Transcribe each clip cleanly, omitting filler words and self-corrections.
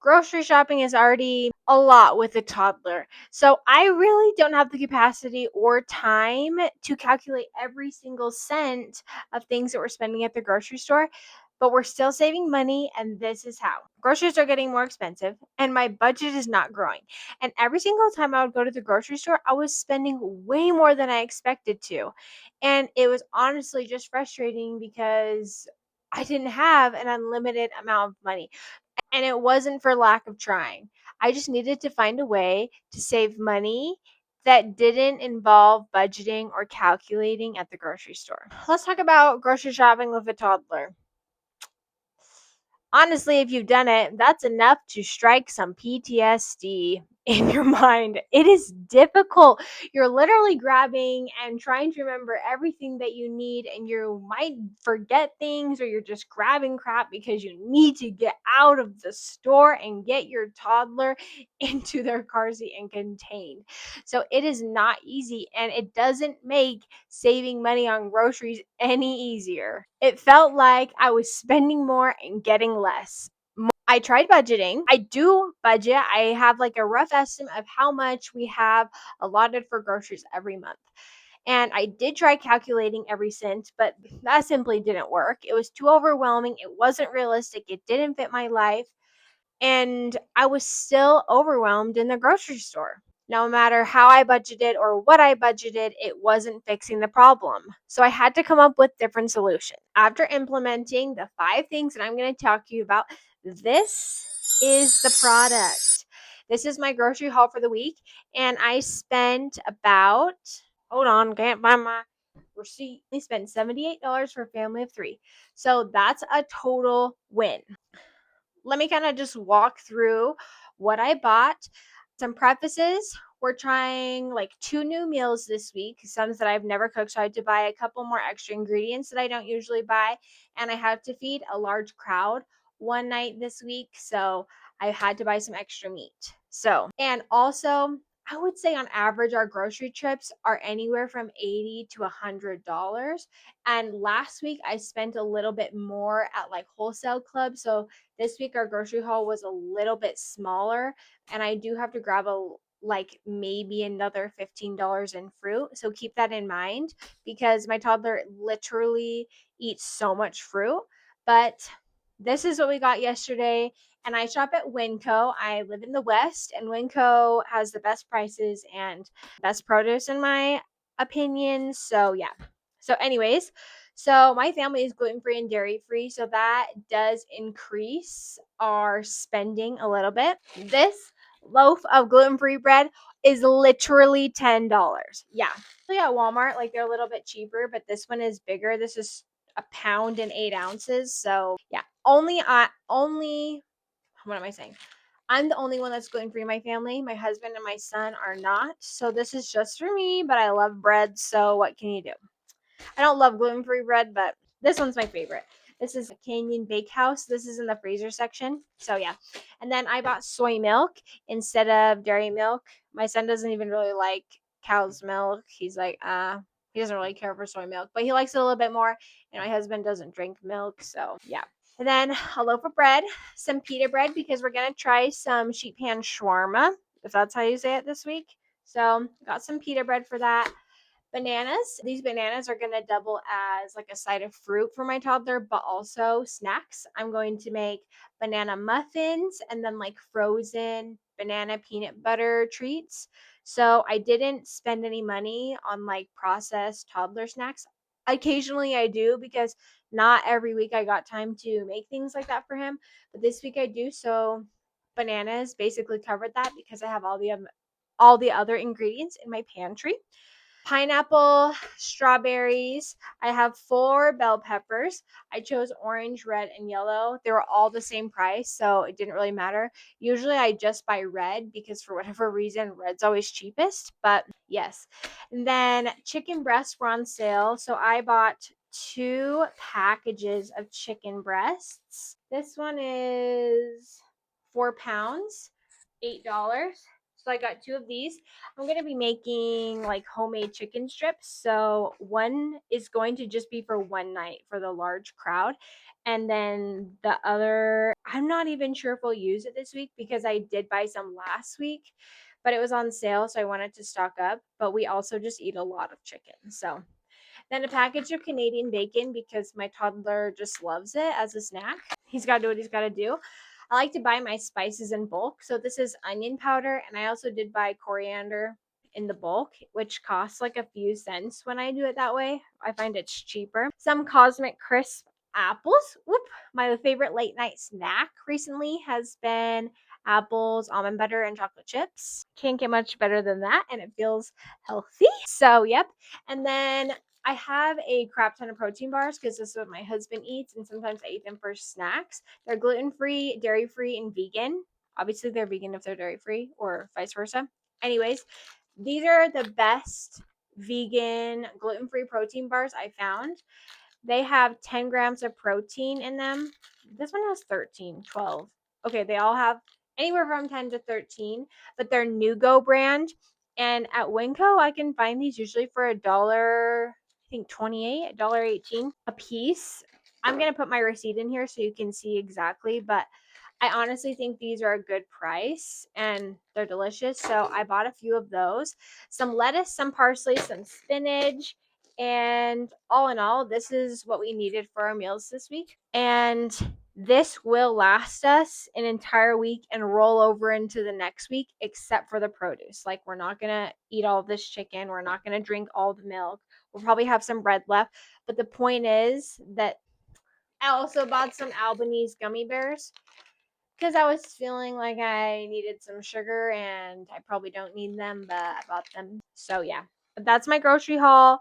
Grocery shopping is already a lot with a toddler. So I really don't have the capacity or time to calculate every single cent of things that we're spending at the grocery store. But we're still saving money, and this is how. Groceries are getting more expensive, and my budget is not growing. And every single time I would go to the grocery store, I was spending way more than I expected to. And it was honestly just frustrating because I didn't have an unlimited amount of money. And it wasn't for lack of trying. I just needed to find a way to save money that didn't involve budgeting or calculating at the grocery store. Let's talk about grocery shopping with a toddler. Honestly, if you've done it, that's enough to strike some PTSD in your mind. It is difficult. You're literally grabbing and trying to remember everything that you need, and you might forget things, or you're just grabbing crap because you need to get out of the store and get your toddler into their car seat and contained. So it is not easy, and it doesn't make saving money on groceries any easier. It felt like I was spending more and getting less. I tried budgeting. I do budget. I have like a rough estimate of how much we have allotted for groceries every month. And I did try calculating every cent, but that simply didn't work. It was too overwhelming. It wasn't realistic. It didn't fit my life. And I was still overwhelmed in the grocery store. No matter how I budgeted or what I budgeted, it wasn't fixing the problem. So I had to come up with different solutions. After implementing the 5 things that I'm going to talk to you about, this is the product. This is my grocery haul for the week. And I spent about, hold on, can't find my receipt. I spent $78 for a family of 3. So that's a total win. Let me kind of just walk through what I bought. Some prefaces. We're trying like 2 new meals this week, some that I've never cooked. So I had to buy a couple more extra ingredients that I don't usually buy. And I had to feed a large crowd one night this week. So I had to buy some extra meat. So, and also, I would say on average, our grocery trips are anywhere from $80 to $100. And last week, I spent a little bit more at like wholesale clubs. So this week our grocery haul was a little bit smaller, and I do have to grab a like maybe another $15 in fruit. So keep that in mind because my toddler literally eats so much fruit. But this is what we got yesterday. And I shop at Winco. I live in the West, and Winco has the best prices and best produce in my opinion. So yeah. So anyways, so my family is gluten-free and dairy-free, so that does increase our spending a little bit. This loaf of gluten-free bread is literally $10. Yeah. So yeah, Walmart, like they're a little bit cheaper, but this one is bigger. This is a pound and 8 ounces. So yeah, only what am I saying? I'm the only one that's gluten free in my family. My husband and my son are not. So this is just for me, but I love bread. So what can you do? I don't love gluten free bread, but this one's my favorite. This is a Canyon Bakehouse. This is in the freezer section. So yeah. And then I bought soy milk instead of dairy milk. My son doesn't even really like cow's milk. He's like, he doesn't really care for soy milk, but he likes it a little bit more. And my husband doesn't drink milk. So yeah. And then a loaf of bread, some pita bread because we're gonna try some sheet pan shawarma, if that's how you say it this week. So got some pita bread for that. Bananas. These bananas are going to double as like a side of fruit for my toddler, but also snacks. I'm going to make banana muffins and then like frozen banana peanut butter treats. So I didn't spend any money on like processed toddler snacks. Occasionally I do because not every week I got time to make things like that for him, but this week I do. So bananas basically covered that because I have all the other ingredients in my pantry. Pineapple, strawberries. I have 4 bell peppers. I chose orange, red, and yellow. They were all the same price, so it didn't really matter. Usually I just buy red because for whatever reason, red's always cheapest, but yes. And then chicken breasts were on sale, so I bought 2 packages of chicken breasts. This one is 4 pounds, $8. So I got 2 of these. I'm going to be making like homemade chicken strips. So one is going to just be for one night for the large crowd. And then the other, I'm not even sure if we'll use it this week because I did buy some last week, but it was on sale. So I wanted to stock up. But we also just eat a lot of chicken. So then a package of Canadian bacon because my toddler just loves it as a snack. He's got to do what he's got to do. I like to buy my spices in bulk. So this is onion powder, and I also did buy coriander in the bulk, which costs like a few cents when I do it that way. I find it's cheaper. Some Cosmic Crisp apples. Whoop. My favorite late night snack recently has been apples, almond butter, and chocolate chips. Can't get much better than that, and it feels healthy. So, yep. And then I have a crap ton of protein bars because this is what my husband eats, and sometimes I eat them for snacks. They're gluten-free, dairy-free, and vegan. Obviously, they're vegan if they're dairy-free, or vice versa. Anyways, these are the best vegan gluten-free protein bars I found. They have 10 grams of protein in them. This one has 13, 12. Okay, they all have anywhere from 10 to 13, but they're Nugo brand. And at Winco, I can find these usually for a dollar, I think 28, $1.18 a piece. I'm going to put my receipt in here so you can see exactly, but I honestly think these are a good price and they're delicious. So I bought a few of those, some lettuce, some parsley, some spinach. And all in all, this is what we needed for our meals this week. And this will last us an entire week and roll over into the next week, except for the produce. Like, we're not going to eat all this chicken. We're not going to drink all the milk. We'll probably have some bread left. But the point is that I also bought some Albanese gummy bears because I was feeling like I needed some sugar and I probably don't need them, but I bought them. So yeah, but that's my grocery haul.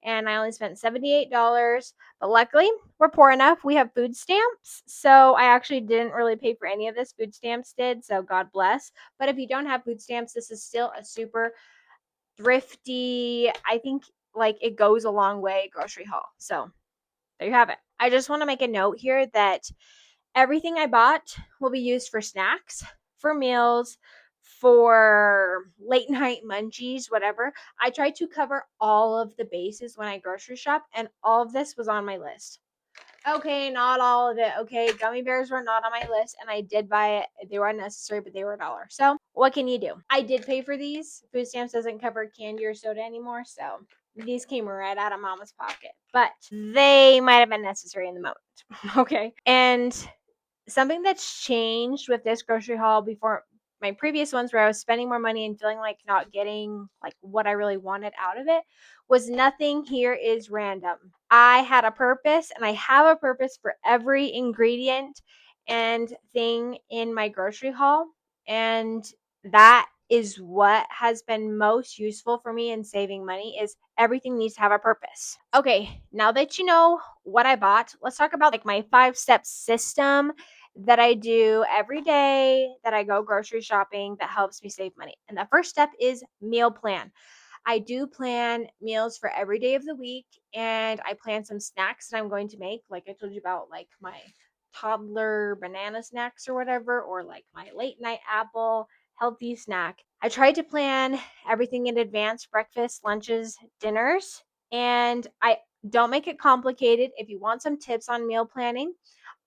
And I only spent $78. But luckily, we're poor enough. We have food stamps. So I actually didn't really pay for any of this. Food stamps did. So God bless. But if you don't have food stamps, this is still a super thrifty, I think like it goes a long way grocery haul. So there you have it. I just want to make a note here that everything I bought will be used for snacks, for meals, for late night munchies, whatever. I try to cover all of the bases when I grocery shop, and all of this was on my list. Okay, not all of it. Okay, gummy bears were not on my list, and I did buy it. They were unnecessary, but they were $1. So, what can you do? I did pay for these. Food stamps doesn't cover candy or soda anymore, so these came right out of mama's pocket. But they might have been necessary in the moment. Okay. And something that's changed with this grocery haul before my previous ones where I was spending more money and feeling like not getting like what I really wanted out of it was nothing here is random. I had a purpose and I have a purpose for every ingredient and thing in my grocery haul. And that is what has been most useful for me in saving money is everything needs to have a purpose. Okay, now that you know what I bought, let's talk about like my 5-step system that I do every day that I go grocery shopping that helps me save money. And the first step is meal plan. I do plan meals for every day of the week and I plan some snacks that I'm going to make. Like I told you about like my toddler banana snacks or whatever, or like my late night apple healthy snack. I try to plan everything in advance, breakfast, lunches, dinners, and I don't make it complicated. If you want some tips on meal planning,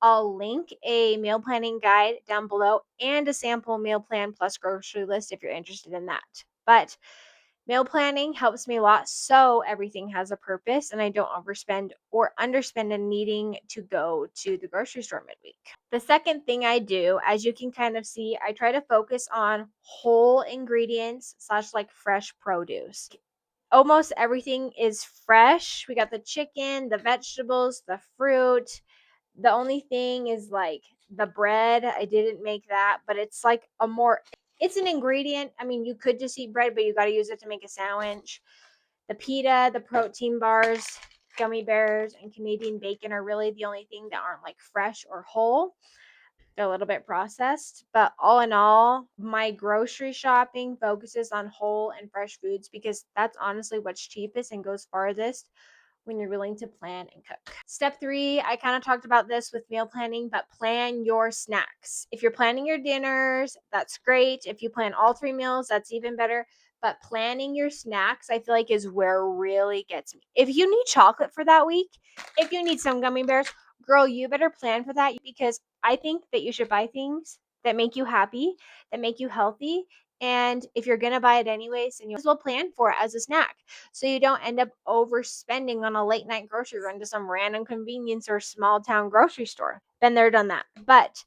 I'll link a meal planning guide down below and a sample meal plan plus grocery list if you're interested in that. But meal planning helps me a lot so everything has a purpose and I don't overspend or underspend in needing to go to the grocery store midweek. The second thing I do, as you can kind of see, I try to focus on whole ingredients slash like fresh produce. Almost everything is fresh. We got the chicken, the vegetables, the fruit. The only thing is like the bread. I didn't make that, but it's like it's an ingredient. I mean, you could just eat bread, but you got to use it to make a sandwich. The pita, the protein bars, gummy bears, and Canadian bacon are really the only thing that aren't like fresh or whole. They're a little bit processed, but all in all, my grocery shopping focuses on whole and fresh foods because that's honestly what's cheapest and goes farthest when you're willing to plan and cook. Step 3, I kind of talked about this with meal planning, but plan your snacks. If you're planning your dinners, that's great. If you plan all 3 meals, that's even better. But planning your snacks, I feel like, is where it really gets me. If you need chocolate for that week, if you need some gummy bears, girl, you better plan for that, because I think that you should buy things that make you happy, that make you healthy. And if you're going to buy it anyways, then you as well plan for it as a snack, so you don't end up overspending on a late night grocery run to some random convenience or small town grocery store. Been there, done that. But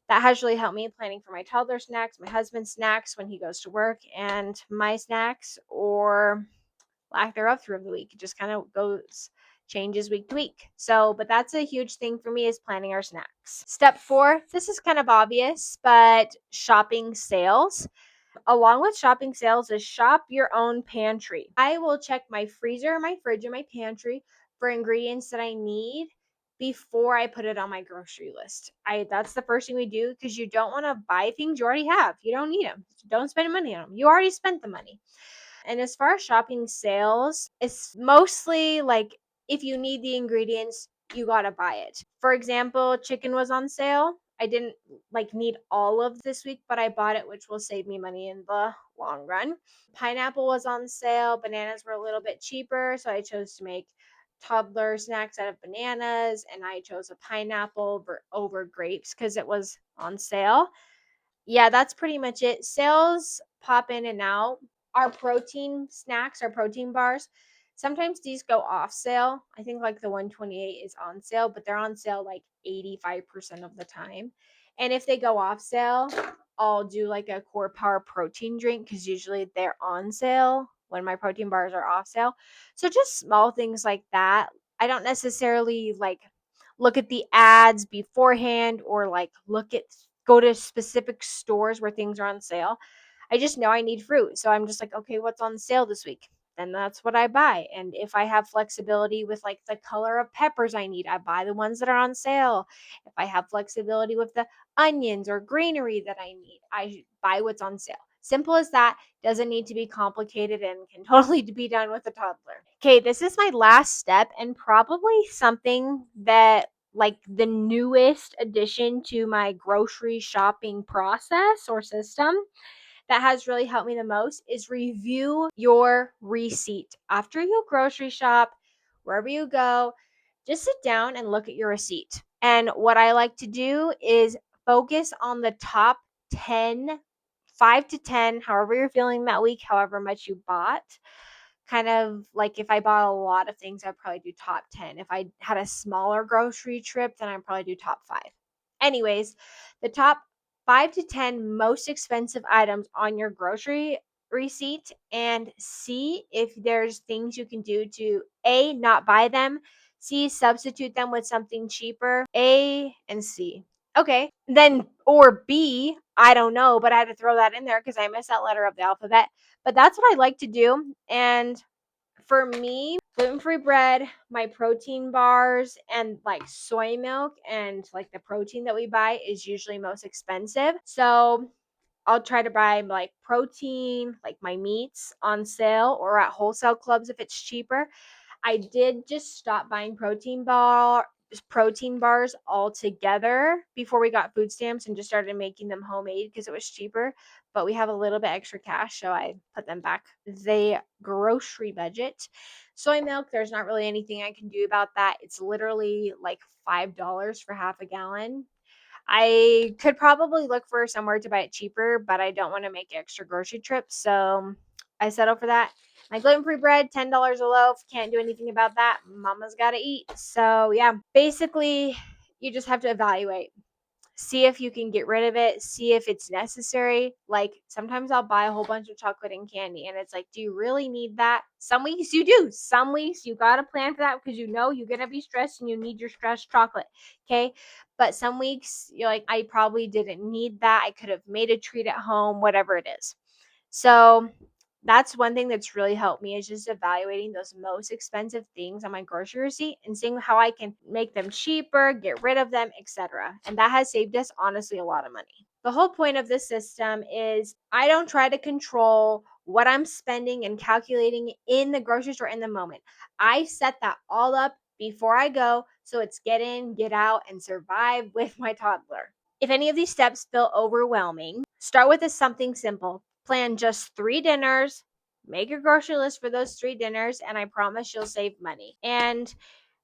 that has really helped me planning for my toddler snacks, my husband's snacks when he goes to work, and my snacks or lack thereof through the week. It just kind of changes week to week. So, but that's a huge thing for me, is planning our snacks. Step 4, this is kind of obvious, but shopping sales. Along with shopping sales is shop your own pantry. I will check my freezer, my fridge, and my pantry for ingredients that I need before I put it on my grocery list. That's the first thing we do, because you don't want to buy things you already have. You don't need them. Don't spend money on them. You already spent the money. And as far as shopping sales, it's mostly like, if you need the ingredients, you got to buy it. For example, chicken was on sale. I didn't need all of this week, but I bought it, which will save me money in the long run. Pineapple was on sale. Bananas were a little bit cheaper, so I chose to make toddler snacks out of bananas, and I chose a pineapple over grapes because it was on sale. Yeah, that's pretty much it. Sales pop in and out. Our protein snacks, our protein bars, sometimes these go off sale. I think like the 128 is on sale, but they're on sale like 85% of the time. And if they go off sale, I'll do like a core power protein drink, because usually they're on sale when my protein bars are off sale. So just small things like that. I don't necessarily look at the ads beforehand, or go to specific stores where things are on sale. I just know I need fruit. So I'm just like, okay, what's on sale this week? Then that's what I buy. And if I have flexibility with the color of peppers I need, I buy the ones that are on sale. If I have flexibility with the onions or greenery that I need, I buy what's on sale. Simple as that. Doesn't need to be complicated, and can totally be done with a toddler. Okay, this is my last step, and probably something that the newest addition to my grocery shopping process or system that has really helped me the most is review your receipt. After you grocery shop, wherever you go, just sit down and look at your receipt. And what I like to do is focus on the top 10, 5 to 10, however you're feeling that week, however much you bought. Kind of like, if I bought a lot of things, I'd probably do top 10. If I had a smaller grocery trip, then I'd probably do top 5. Anyways, the top 5 to 10 most expensive items on your grocery receipt, and see if there's things you can do to A, not buy them, C, substitute them with something cheaper. A and C. Okay. Then, or B, I don't know, but I had to throw that in there because I missed that letter of the alphabet. But that's what I like to do. And for me, gluten-free bread, my protein bars, and soy milk, and the protein that we buy is usually most expensive. So I'll try to buy protein, my meats on sale or at wholesale clubs if it's cheaper. I did just stop buying protein bars altogether before we got food stamps, and just started making them homemade because it was cheaper. But we have a little bit extra cash, so I put them back. The grocery budget. Soy milk, there's not really anything I can do about that. It's literally $5 for half a gallon. I could probably look for somewhere to buy it cheaper, but I don't want to make extra grocery trips, so I settle for that. My gluten-free bread, $10 a loaf. Can't do anything about that. Mama's got to eat. So, yeah, basically, you just have to evaluate. See if you can get rid of it. See if it's necessary. Sometimes I'll buy a whole bunch of chocolate and candy, and it's do you really need that? Some weeks you do. Some weeks you got to plan for that because you're going to be stressed and you need your stressed chocolate. Okay. But some weeks you're I probably didn't need that. I could have made a treat at home, whatever it is. So that's one thing that's really helped me, is just evaluating those most expensive things on my grocery receipt and seeing how I can make them cheaper, get rid of them, etc. And that has saved us honestly a lot of money. The whole point of this system is I don't try to control what I'm spending and calculating in the grocery store in the moment. I set that all up before I go, so it's get in, get out, and survive with my toddler. If any of these steps feel overwhelming, start with something simple. Plan just 3 dinners, make your grocery list for those 3 dinners, and I promise you'll save money. And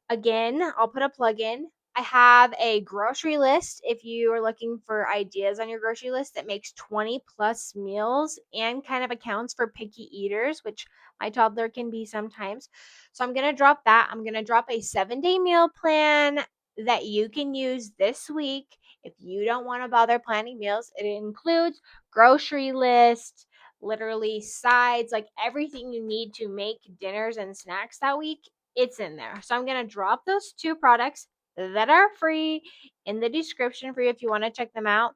again, I'll put a plug in. I have a grocery list if you are looking for ideas on your grocery list that makes 20 plus meals and kind of accounts for picky eaters, which my toddler can be sometimes. So I'm going to drop that. I'm going to drop a 7-day meal plan that you can use this week if you don't want to bother planning meals. It includes grocery list, literally sides, like everything you need to make dinners and snacks that week. It's in there. So I'm going to drop those 2 products that are free in the description for you if you want to check them out.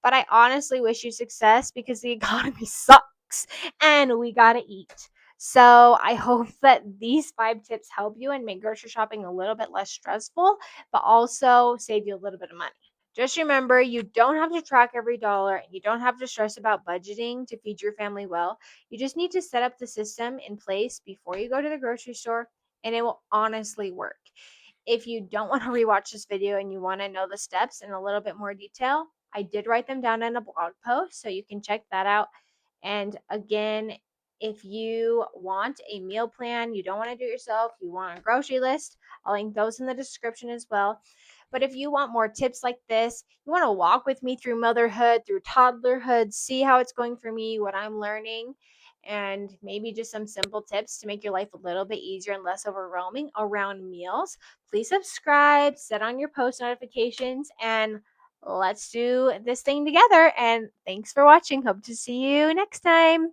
But I honestly wish you success because the economy sucks and we got to eat. So I hope that these 5 tips help you and make grocery shopping a little bit less stressful, but also save you a little bit of money. Just remember, you don't have to track every dollar and you don't have to stress about budgeting to feed your family well. You just need to set up the system in place before you go to the grocery store, and it will honestly work. If you don't want to rewatch this video and you want to know the steps in a little bit more detail, I did write them down in a blog post, so you can check that out. And again, if you want a meal plan, you don't want to do it yourself, you want a grocery list, I'll link those in the description as well. But if you want more tips like this, you want to walk with me through motherhood, through toddlerhood, see how it's going for me, what I'm learning, and maybe just some simple tips to make your life a little bit easier and less overwhelming around meals, please subscribe, set on your post notifications, and let's do this thing together. And thanks for watching. Hope to see you next time.